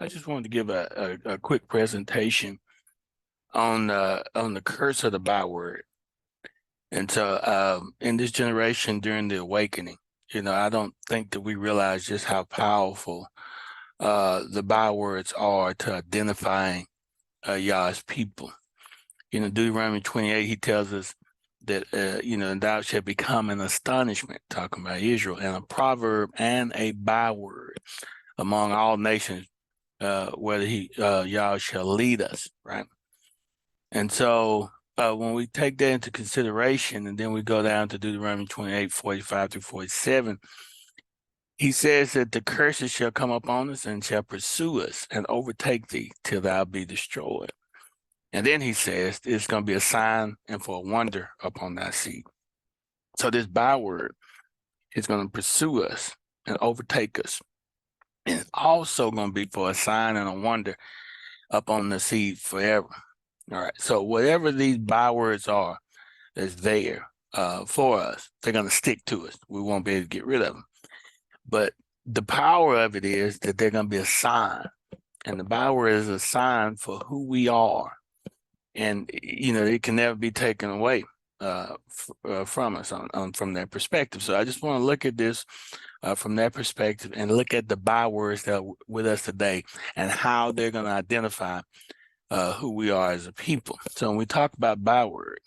I just wanted to give a quick presentation on the curse of the byword. And so in this generation during the awakening, I don't think that we realize just how powerful the bywords are to identifying Yah's people. Deuteronomy 28, he tells us that, and thou shalt become an astonishment, talking about Israel, and a proverb and a byword among all nations, whether Yah shall lead us, right? And so when we take that into consideration, and then we go down to Deuteronomy 28, 45 through 47, he says that the curses shall come upon us and shall pursue us and overtake thee till thou be destroyed. And then he says it's going to be a sign and for a wonder upon thy seed. So this byword is going to pursue us and overtake us. And it's also going to be for a sign and a wonder upon the seed forever. All right. So whatever these bywords are that's there for us, they're going to stick to us. We won't be able to get rid of them. But the power of it is that they're going to be a sign. And the byword is a sign for who we are. And, it can never be taken away from us from that perspective. So I just want to look at this from that perspective and look at the bywords that are with us today and how they're going to identify who we are as a people. So when we talk about byword,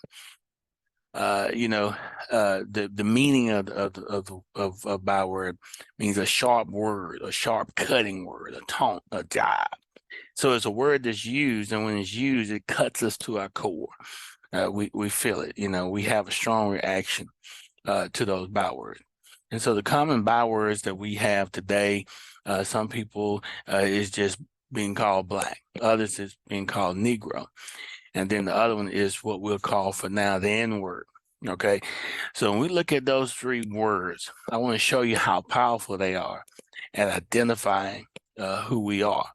the meaning of byword means a sharp word, a sharp cutting word, a taunt, a jibe. So it's a word that's used, and when it's used, it cuts us to our core. We feel it. We have a strong reaction to those bywords. And so the common bywords that we have today, some people is just being called black. Others is being called Negro. And then the other one is what we'll call for now the N-word. Okay. So when we look at those three words, I want to show you how powerful they are at identifying who we are.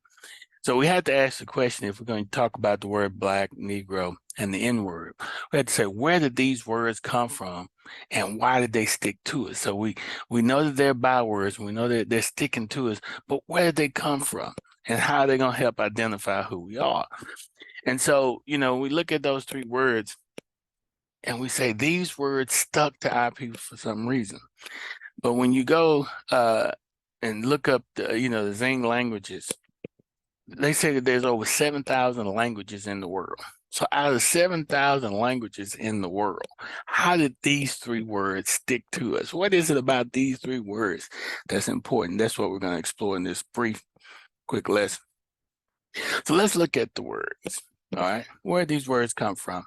So we had to ask the question, if we're going to talk about the word black, Negro, and the N-word, we had to say, where did these words come from and why did they stick to us? So we know that they're bywords, we know that they're sticking to us, but where did they come from and how are they going to help identify who we are? And so, we look at those three words and we say these words stuck to our people for some reason. But when you go and look up the Zing languages, they say that there's over 7,000 languages in the world. So out of 7,000 languages in the world, how did these three words stick to us? What is it about these three words that's important? That's what we're going to explore in this brief, quick lesson. So let's look at the words, all right? Where these words come from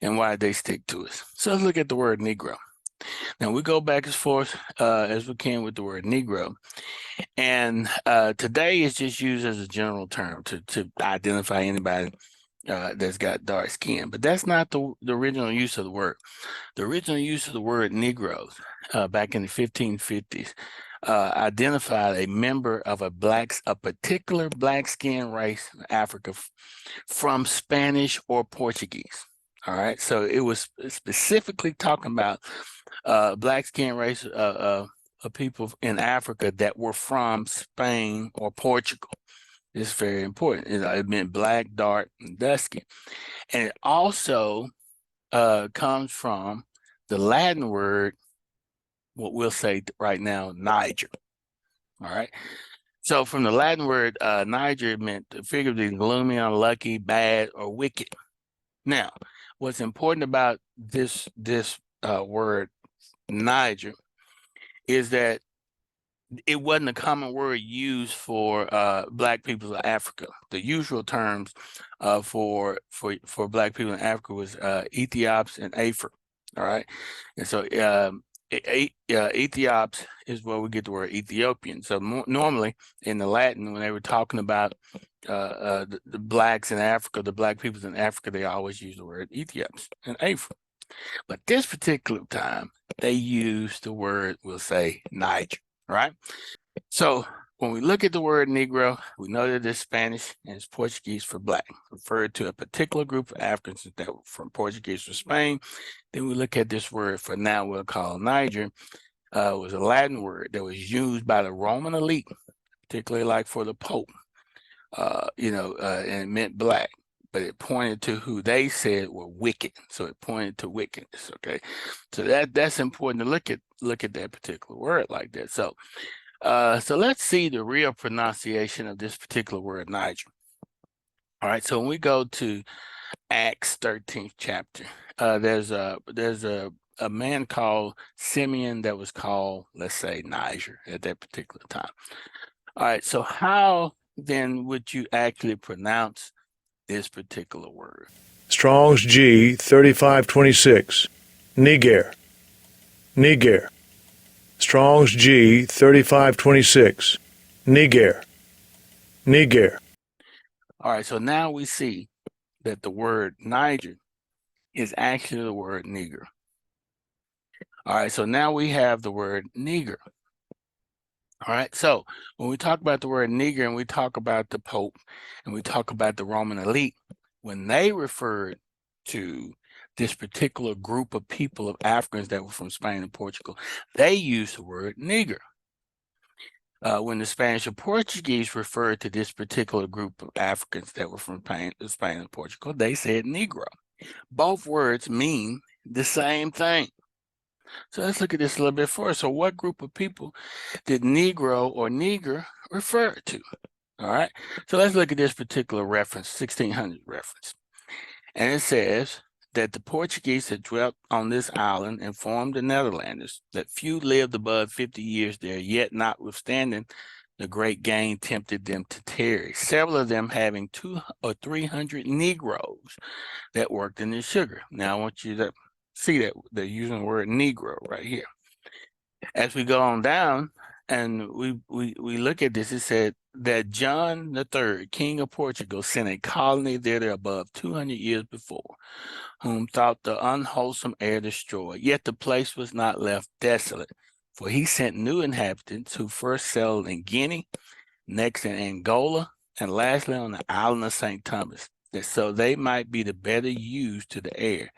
and why they stick to us. So let's look at the word Negro. Now we go back as far as we can with the word Negro. And today it's just used as a general term to identify anybody that's got dark skin. But that's not the original use of the word. The original use of the word Negroes back in the 1550s identified a member of a particular black skin race in Africa from Spanish or Portuguese. All right. So it was specifically talking about black skin race of people in Africa that were from Spain or Portugal. It's very important. It meant black, dark, and dusky. And it also comes from the Latin word, what we'll say right now, Niger. All right. So from the Latin word Niger, it meant figuratively gloomy, unlucky, bad, or wicked. Now, what's important about this word Niger is that it wasn't a common word used for black people of Africa. The usual terms for black people in Africa was Ethiops and Afar. All right, and so Ethiops is where we get the word Ethiopian. So normally in the Latin, when they were talking about the blacks in Africa, the black peoples in Africa, they always use the word Ethiops and Afar. But this particular time, they use the word, we'll say, Niger. Right? So when we look at the word Negro, we know that it's Spanish and it's Portuguese for black, referred to a particular group of Africans that were from Portuguese or Spain. Then we look at this word for now we'll call Niger. It was a Latin word that was used by the Roman elite, particularly like for the Pope, and it meant black, but it pointed to who they said were wicked. So it pointed to wickedness. Okay, so that's important to look at that particular word like that. So so let's see the real pronunciation of this particular word, Niger. All right, so when we go to Acts 13th chapter, there's a man called Simeon that was called, let's say, Niger at that particular time. All right, so how then would you actually pronounce this particular word? Strong's G 3526. Niger. Niger. Strong's G 3526. Niger. Niger. All right, so now we see that the word Niger is actually the word Negro. All right, so now we have the word Negro. All right, so when we talk about the word Negro and we talk about the Pope and we talk about the Roman elite, when they referred to this particular group of people of Africans that were from Spain and Portugal, they used the word Negro. When the Spanish or Portuguese referred to this particular group of Africans that were from Spain and Portugal, they said Negro. Both words mean the same thing. So let's look at this a little bit further. So what group of people did Negro or Neger refer to? All right. So let's look at this particular reference, 1600 reference. And it says that the Portuguese had dwelt on this island and formed the Netherlanders, that few lived above 50 years there, yet notwithstanding the great gain tempted them to tarry, several of them having 200 or 300 Negroes that worked in the sugar. Now I want you to see that they're using the word Negro right here. As we go on down and we look at this, it said that John III, King of Portugal, sent a colony there above 200 years before, whom thought the unwholesome air destroyed. Yet the place was not left desolate, for he sent new inhabitants who first settled in Guinea, next in Angola, and lastly on the island of St. Thomas, that so they might be the better used to the air.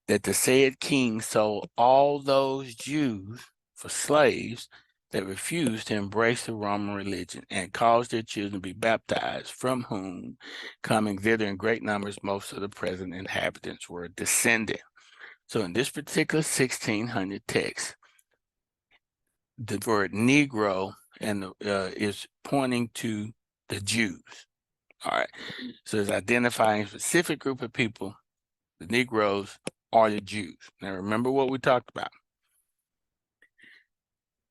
That the said king sold all those Jews for slaves that refused to embrace the Roman religion and caused their children to be baptized, from whom, coming thither in great numbers, most of the present inhabitants were descended. So in this particular 1600 text, the word Negro is pointing to the Jews. All right, so it's identifying a specific group of people, the Negroes are the Jews. Now remember what we talked about.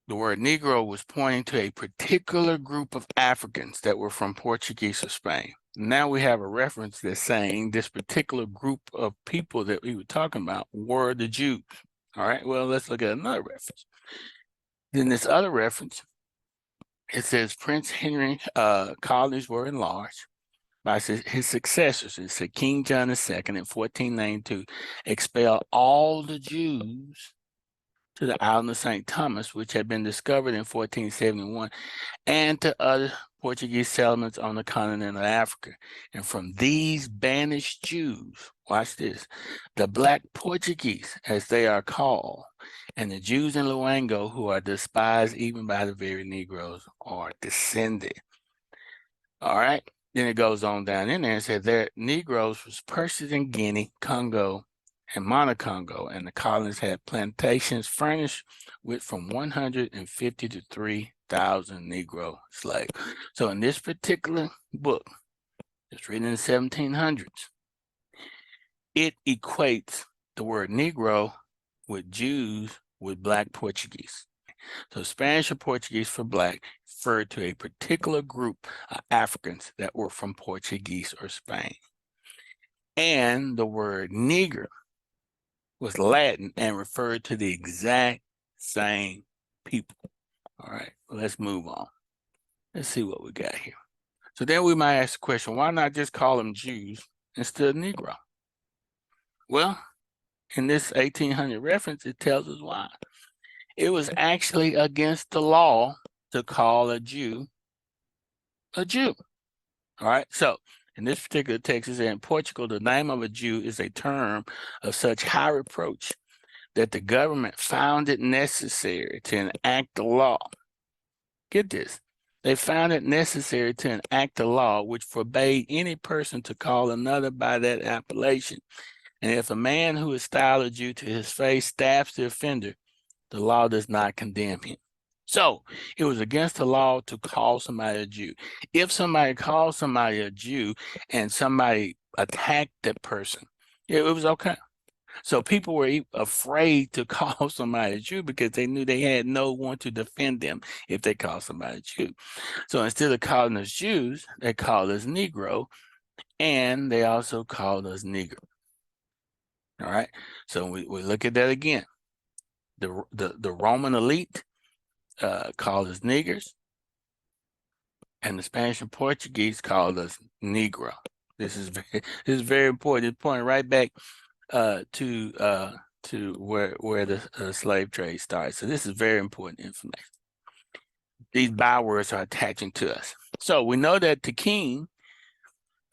The word Negro was pointing to a particular group of Africans that were from Portuguese or Spain. Now we have a reference that's saying this particular group of people that we were talking about were the Jews. All right, well, let's look at another reference. Then this other reference, it says Prince Henry colonies were enlarged by his successors. It said King John II in 1492 expelled all the Jews to the island of St. Thomas, which had been discovered in 1471, and to other Portuguese settlements on the continent of Africa. And from these banished Jews, watch this, the Black Portuguese, as they are called, and the Jews in Luango, who are despised even by the very Negroes, are descended. All right. Then it goes on down in there and said their Negroes was purchased in Guinea, Congo, and Monacongo, and the colonies had plantations furnished with from 150 to 3,000 Negro slaves. So in this particular book, it's written in the 1700s, it equates the word Negro with Jews with Black Portuguese. So Spanish or Portuguese for Black referred to a particular group of Africans that were from Portuguese or Spain. And the word Negro was Latin and referred to the exact same people. All right, let's move on. Let's see what we got here. So then we might ask the question, why not just call them Jews instead of Negro? Well, in this 1800 reference, it tells us why. It was actually against the law to call a Jew a Jew. All right, so in this particular text, in Portugal, the name of a Jew is a term of such high reproach that the government found it necessary to enact the law. Get this, they found it necessary to enact a law which forbade any person to call another by that appellation. And if a man who is styled a Jew to his face stabs the offender, the law does not condemn him. So it was against the law to call somebody a Jew. If somebody called somebody a Jew and somebody attacked that person, it was okay. So people were afraid to call somebody a Jew because they knew they had no one to defend them if they called somebody a Jew. So instead of calling us Jews, they called us Negro, and they also called us Nigger. All right. So we look at that again. The Roman elite called us niggers, and the Spanish and Portuguese called us Negro. This is very important. It's pointing right back to where the slave trade started. So this is very important information. These bywords are attaching to us. So we know that the king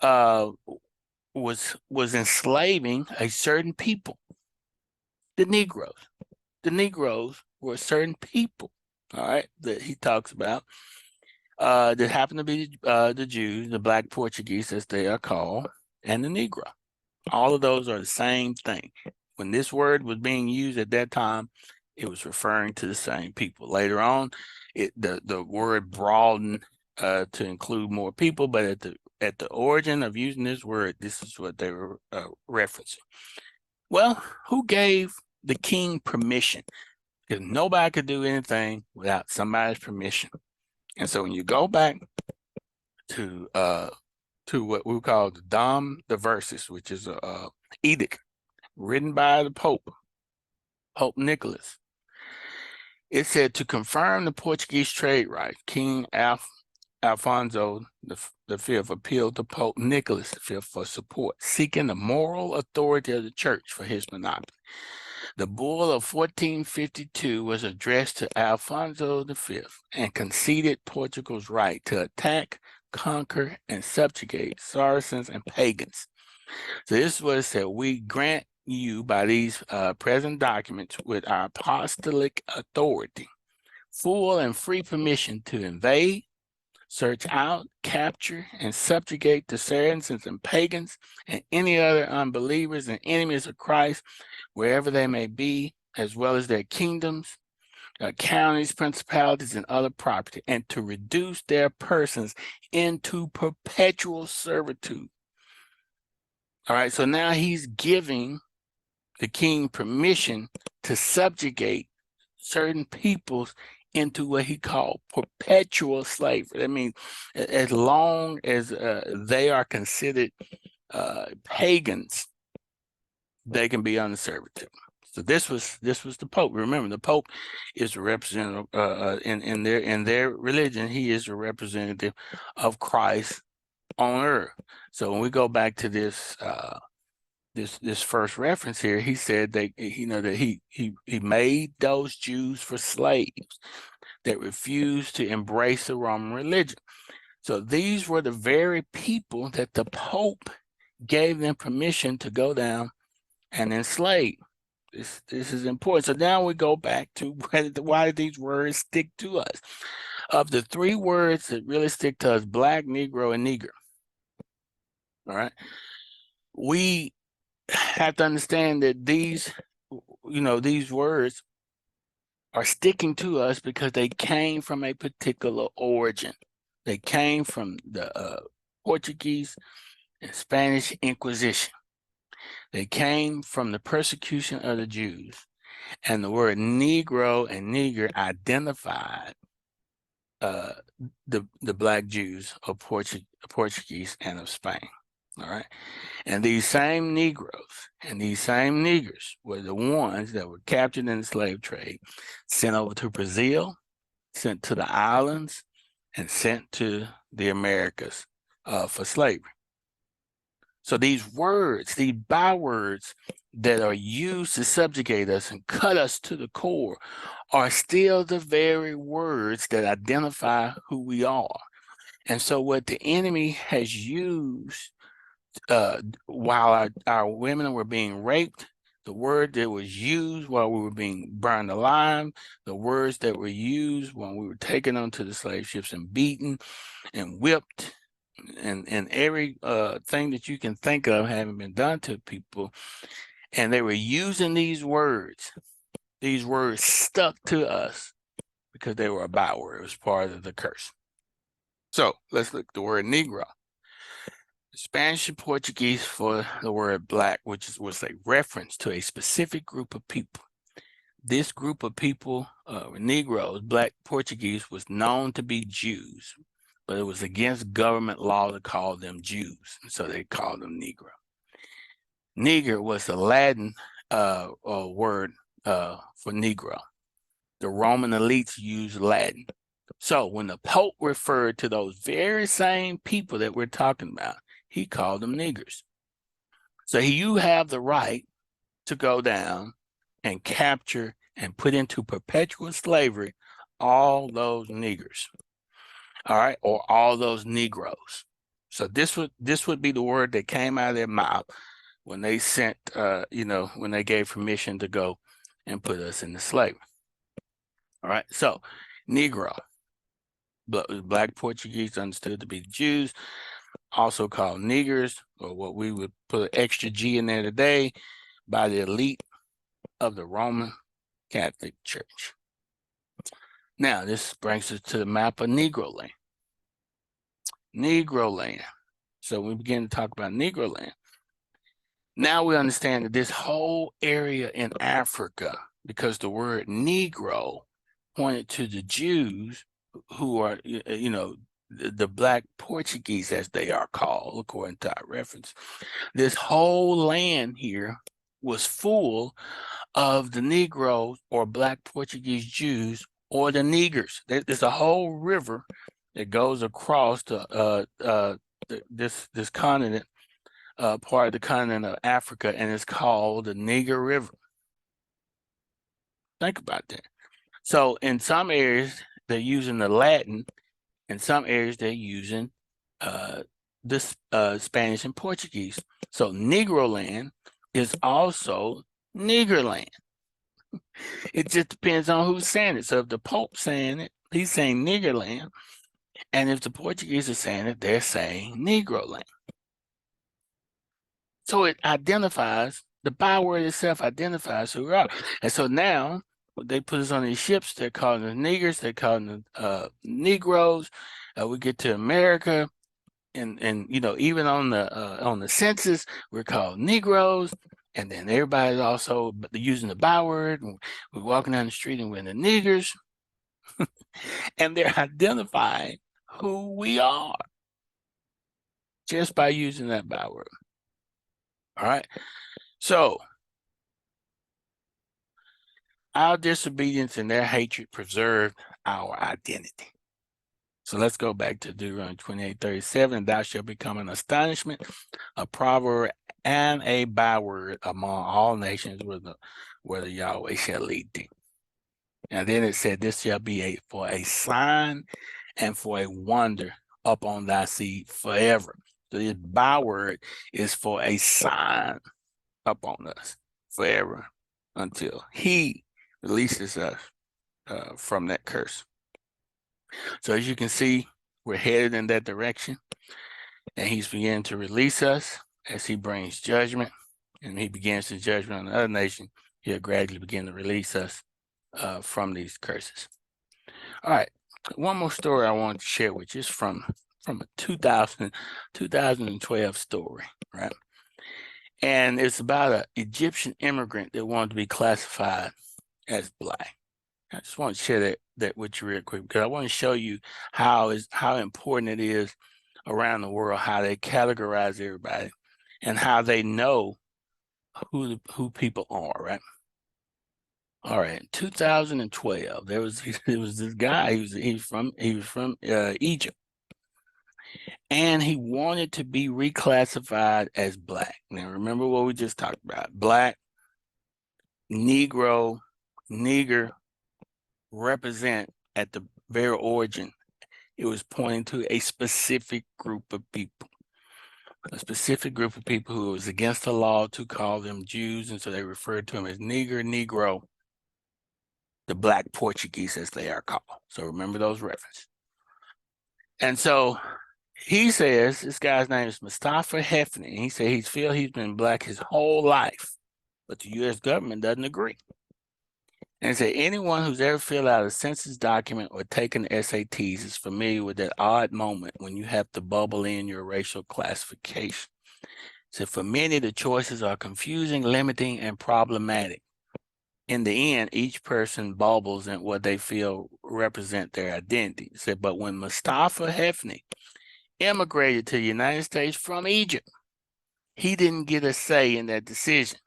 was enslaving a certain people, the Negroes. The Negroes were certain people, all right, that he talks about, that happen to be the Jews, the Black Portuguese, as they are called, and the Negro. All of those are the same thing. When this word was being used at that time, it was referring to the same people. Later on, the word broadened to include more people, but at the origin of using this word, this is what they were referencing. Well, who gave the king permission? Because nobody could do anything without somebody's permission. And so when you go back to what we call the Dom Diversis, which is a edict written by the Pope Nicholas, it said to confirm the Portuguese trade rights, King Alfonso V appealed to Pope Nicholas V for support, seeking the moral authority of the church for his monopoly. The bull of 1452 was addressed to Alfonso V and conceded Portugal's right to attack, conquer, and subjugate Saracens and pagans. So this is what it said: we grant you by these present documents with our apostolic authority full and free permission to invade, search out, capture, and subjugate the Saracens and pagans and any other unbelievers and enemies of Christ, wherever they may be, as well as their kingdoms, counties, principalities, and other property, and to reduce their persons into perpetual servitude. All right, so now he's giving the king permission to subjugate certain peoples into what he called perpetual slavery. That means as long as they are considered pagans, they can be under servitude. So this was the Pope. Remember, the Pope is a representative in their religion. He is a representative of Christ on earth. So when we go back to this this first reference here, he said that that he made those Jews for slaves that refused to embrace the Roman religion. So these were the very people that the Pope gave them permission to go down and enslave. This is important. So now we go back to why did these words stick to us? Of the three words that really stick to us, Black, Negro, and Niger. All right. We have to understand that these words are sticking to us because they came from a particular origin. They came from the Portuguese and Spanish Inquisition. They came from the persecution of the Jews, and the word Negro and Niger identified the Black Jews of Portuguese and of Spain. All right. And these same Negroes and these same Niggers were the ones that were captured in the slave trade, sent over to Brazil, sent to the islands, and sent to the Americas for slavery. So these words, these bywords that are used to subjugate us and cut us to the core are still the very words that identify who we are. And so what the enemy has used while our women were being raped, the word that was used while we were being burned alive, the words that were used when we were taken onto the slave ships and beaten and whipped, and every thing that you can think of having been done to people. And they were using these words. These words stuck to us because they were a byword. It was part of the curse. So let's look at the word Negro. Spanish and Portuguese for the word black, which was a reference to a specific group of people. This group of people, Negroes, Black Portuguese, was known to be Jews, but it was against government law to call them Jews, so they called them Negro. Niger was the Latin word for Negro. The Roman elites used Latin. So when the Pope referred to those very same people that we're talking about, he called them niggers. So you have the right to go down and capture and put into perpetual slavery all those niggers, all right, or all those Negroes. So this would be the word that came out of their mouth when they sent, when they gave permission to go and put us into slavery. All right, so Negro, Black Portuguese understood to be Jews, also called niggers, or what we would put an extra G in there today, by the elite of the Roman Catholic Church. Now, this brings us to the map of Negroland. Negroland. So we begin to talk about Negroland. Now we understand that this whole area in Africa, because the word Negro pointed to the Jews who are, the Black Portuguese, as they are called, according to our reference. This whole land here was full of the Negroes or Black Portuguese Jews or the niggers. There's a whole river that goes across this continent, part of the continent of Africa, and it's called the Niger River. Think about that. So in some areas, they're using the Latin. In some areas, they're using this Spanish and Portuguese. So Negroland is also Niggerland. It just depends on who's saying it. So if the Pope's saying it, he's saying Niggerland. And if the Portuguese are saying it, they're saying Negroland. So it identifies, the byword itself identifies who we are. And so now they put us on these ships, they're calling us niggers, they're calling them Negroes. We get to America, and even on the census, we're called Negroes. And then everybody's also using the byword. We're walking down the street and we're the niggers. And they're identifying who we are just by using that byword. All right. So our disobedience and their hatred preserved our identity. So let's go back to Deuteronomy 28:37. Thou shalt become an astonishment, a proverb, and a byword among all nations, where the Yahweh shall lead thee. And then it said, this shall be for a sign and for a wonder upon thy seed forever. So this byword is for a sign upon us forever until he releases us from that curse. So as you can see, we're headed in that direction, and he's beginning to release us as he brings judgment, and he begins the judgment on the other nation. He'll gradually begin to release us from these curses. All right, one more story I wanted to share with you is from a 2012 story, right? And it's about an Egyptian immigrant that wanted to be classified as Black. I just want to share that with you real quick, because I want to show you how important it is around the world, how they categorize everybody and how they know who people are, right? All right, in 2012, there was this guy. He was from Egypt, and he wanted to be reclassified as Black. Now, remember what we just talked about: Black, Negro, nigger represent at the very origin. It was pointing to a specific group of people. a specific group of people who was against the law to call them Jews, and so they referred to them as Nigger, Negro, the Black Portuguese, as they are called. So remember those references. And so he says, this guy's name is Mustafa Hefney, and he said he's been Black his whole life, but the U.S. government doesn't agree. And say anyone who's ever filled out a census document or taken SATs is familiar with that odd moment when you have to bubble in your racial classification. So for many, the choices are confusing, limiting, and problematic. In the end, each person bubbles in what they feel represent their identity. So, but when Mustafa Hefney immigrated to the United States from Egypt, he didn't get a say in that decision.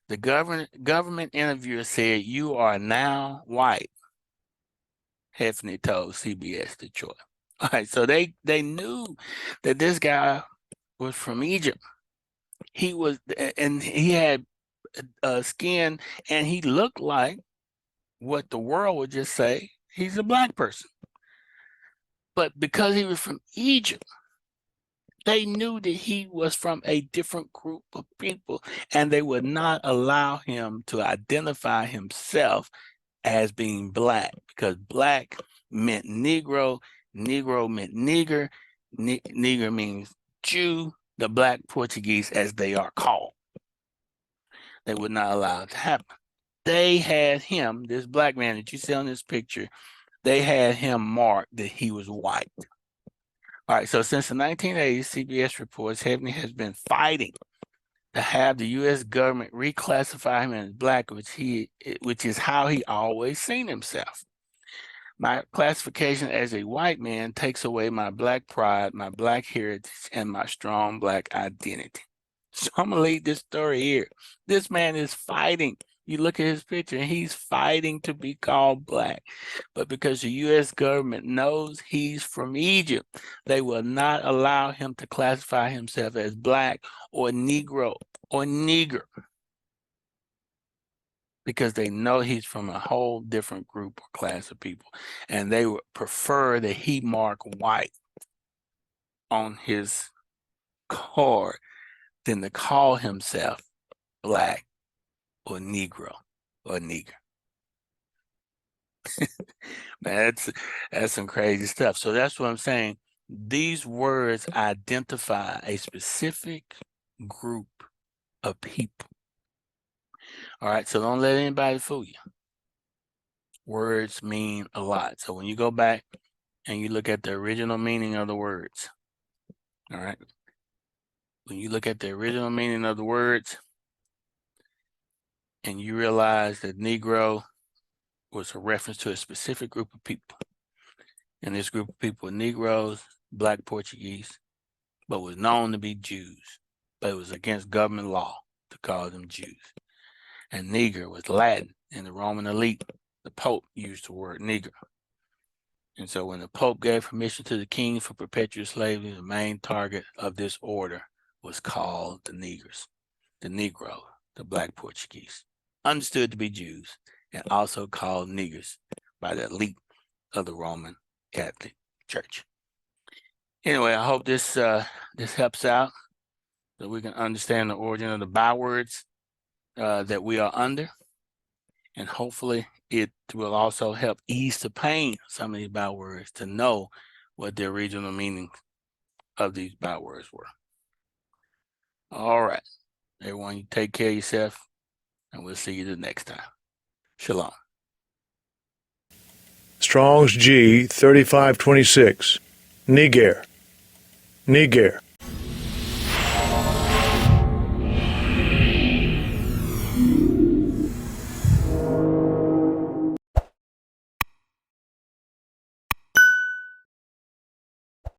The government interviewer said, "You are now white," Hefney told CBS Detroit. All right, so they knew that this guy was from Egypt. He was, and he had skin, and he looked like what the world would just say he's a Black person. But because he was from Egypt, they knew that he was from a different group of people, and they would not allow him to identify himself as being Black, because Black meant Negro, Negro meant Nigger, Nigger means Jew, the Black Portuguese, as they are called. They would not allow it to happen. They had him, this Black man that you see on this picture, they had him marked that he was white. All right, so since the 1980s, CBS reports Hefney has been fighting to have the U.S. government reclassify him as Black, which is how he always seen himself. My classification as a white man takes away my Black pride, my Black heritage, and my strong Black identity. So I'm gonna leave this story here. This man is fighting. You look at his picture, and he's fighting to be called Black. But because the U.S. government knows he's from Egypt, they will not allow him to classify himself as Black or Negro or Nigger, because they know he's from a whole different group or class of people, and they would prefer that he mark white on his card than to call himself Black or Negro or Nigger. Man, that's some crazy stuff. So that's what I'm saying. These words identify a specific group of people. All right, so don't let anybody fool you. Words mean a lot. So when you go back and you look at the original meaning of the words, all right, when you look at the original meaning of the words and you realize that Negro was a reference to a specific group of people, and this group of people were Negroes, Black Portuguese, but was known to be Jews, but it was against government law to call them Jews. And Nigger was Latin, and the Roman elite, the Pope, used the word Nigger. And so when the Pope gave permission to the king for perpetual slavery, the main target of this order was called the Niggers, the Negro, the Black Portuguese, understood to be Jews, and also called Niggers by the elite of the Roman Catholic Church. Anyway, I hope this helps out, so we can understand the origin of the bywords that we are under, and hopefully it will also help ease the pain of some of these bywords to know what the original meaning of these bywords were. All right, everyone, you take care of yourself, and we'll see you the next time. Shalom. Strong's G 3526. Niger. Niger.